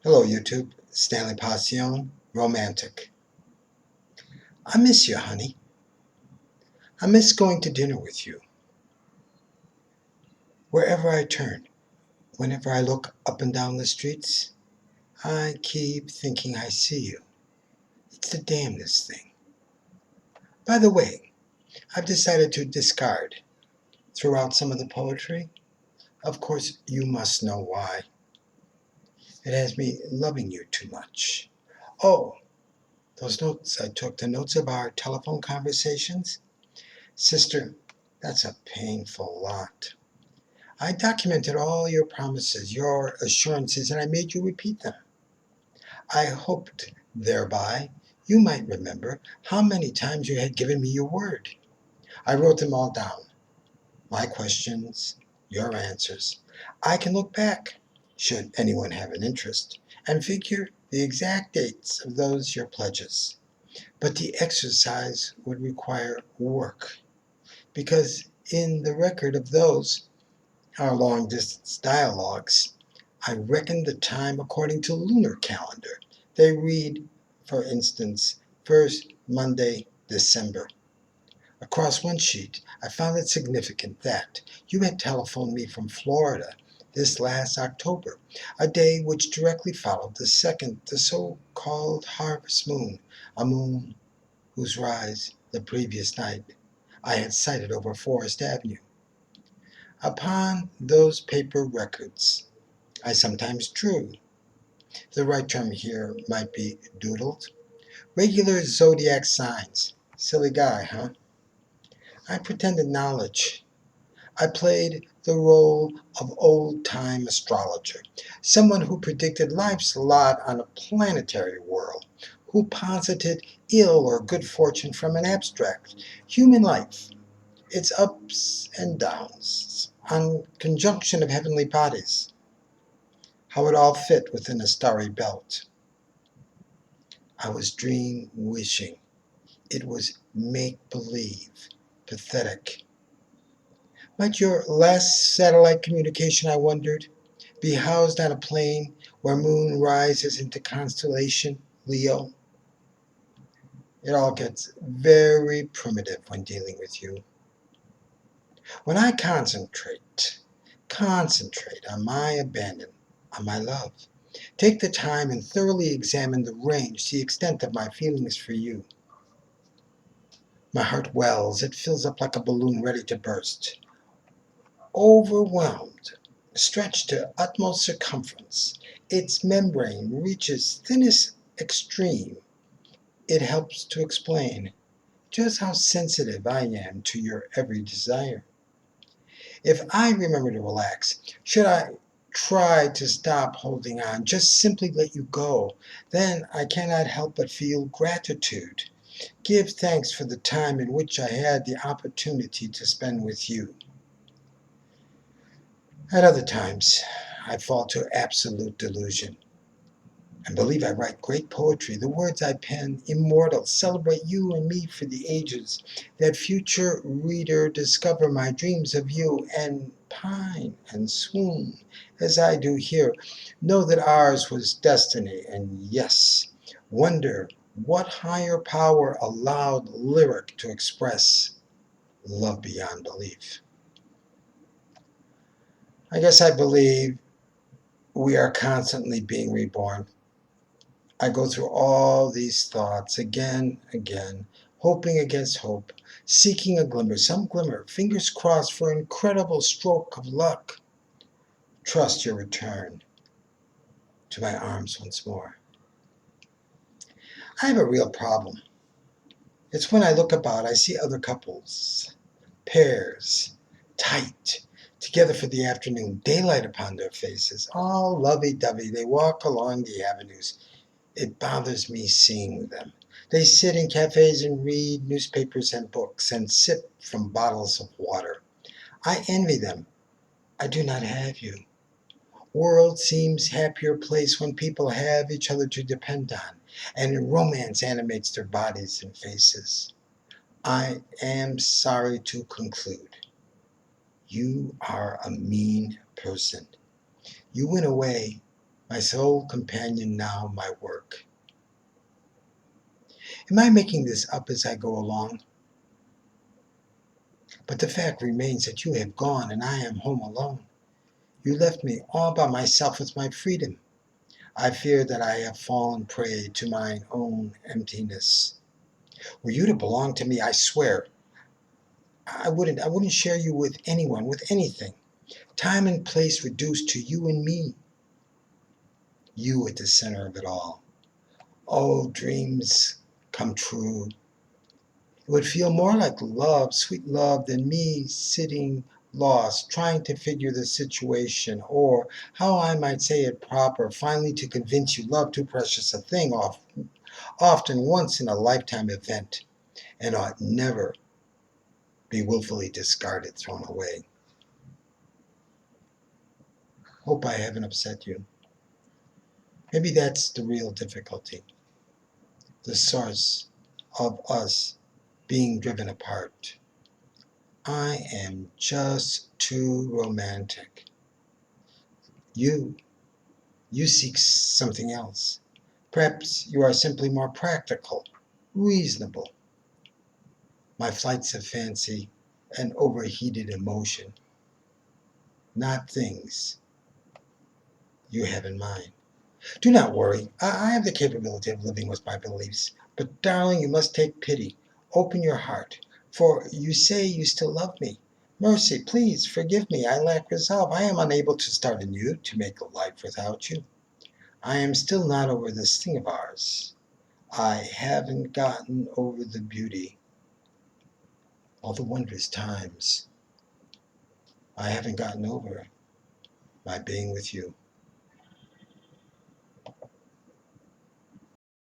Hello, YouTube. Stanley Passion, romantic. I miss you, honey. I miss going to dinner with you. Wherever I turn, whenever I look up and down the streets, I keep thinking I see you. It's the damnedest thing. By the way, I've decided to discard, throw out some of the poetry. Of course, you must know why. It has me loving you too much. Oh, those notes I took, the notes of our telephone conversations. Sister, that's a painful lot. I documented all your promises, your assurances, and I made you repeat them. I hoped thereby you might remember how many times you had given me your word. I wrote them all down. My questions, your answers. I can look back, should anyone have an interest, and figure the exact dates of those your pledges. But the exercise would require work, because in the record of those, our long-distance dialogues, I reckoned the time according to lunar calendar. They read, for instance, first Monday, December. Across one sheet, I found it significant that you had telephoned me from Florida this last October, a day which directly followed the second, the so-called harvest moon, a moon whose rise the previous night I had sighted over Forest Avenue. Upon those paper records, I sometimes drew. The right term here might be doodled. Regular zodiac signs. Silly guy, huh? I pretended knowledge. I played the role of old-time astrologer, someone who predicted life's lot on a planetary whirl, who posited ill or good fortune from an abstract. Human life, its ups and downs, on conjunction of heavenly bodies, how it all fit within a starry belt. I was dream wishing. It was make-believe, pathetic. Might your last satellite communication, I wondered, be housed on a plane where moon rises into constellation Leo? It all gets very primitive when dealing with you. When I concentrate on my abandon, on my love, take the time and thoroughly examine the range, the extent of my feelings for you. My heart wells, it fills up like a balloon ready to burst. Overwhelmed, stretched to utmost circumference, its membrane reaches thinnest extreme. It helps to explain just how sensitive I am to your every desire. If I remember to relax, should I try to stop holding on, just simply let you go, then I cannot help but feel gratitude. Give thanks for the time in which I had the opportunity to spend with you. At other times, I fall to absolute delusion and believe I write great poetry. The words I pen, immortal, celebrate you and me for the ages. That future reader discover my dreams of you and pine and swoon as I do here. Know that ours was destiny, and yes, wonder what higher power allowed lyric to express love beyond belief. I guess I believe we are constantly being reborn. I go through all these thoughts again, hoping against hope, seeking a glimmer, some glimmer, fingers crossed for an incredible stroke of luck. Trust your return to my arms once more. I have a real problem. It's when I look about, I see other couples, pairs, tight, together for the afternoon, daylight upon their faces, all lovey-dovey. They walk along the avenues. It bothers me seeing them. They sit in cafes and read newspapers and books and sip from bottles of water. I envy them. I do not have you. World seems happier place when people have each other to depend on, and romance animates their bodies and faces. I am sorry to conclude. You are a mean person. You went away my sole companion now, my work. Am I making this up as I go along? But the fact remains that you have gone and I am home alone. You left me all by myself with my freedom. I fear that I have fallen prey to mine own emptiness. Were you to belong to me, I swear, I wouldn't share you with anyone, with anything. Time and place reduced to you and me. You at the center of it all. Oh, dreams come true. It would feel more like love, sweet love, than me sitting lost, trying to figure the situation, or how I might say it proper, finally to convince you love too precious a thing, often once in a lifetime event, and ought never be willfully discarded, thrown away. Hope I haven't upset you. Maybe that's the real difficulty, the source of us being driven apart. I am just too romantic. You, you seek something else. Perhaps you are simply more practical, reasonable. My flights of fancy and overheated emotion, not things you have in mind. Do not worry. I have the capability of living with my beliefs. But, darling, you must take pity. Open your heart. For you say you still love me. Mercy, please forgive me. I lack resolve. I am unable to start anew, to make a life without you. I am still not over this thing of ours. I haven't gotten over the beauty, all the wondrous times. I haven't gotten over my being with you.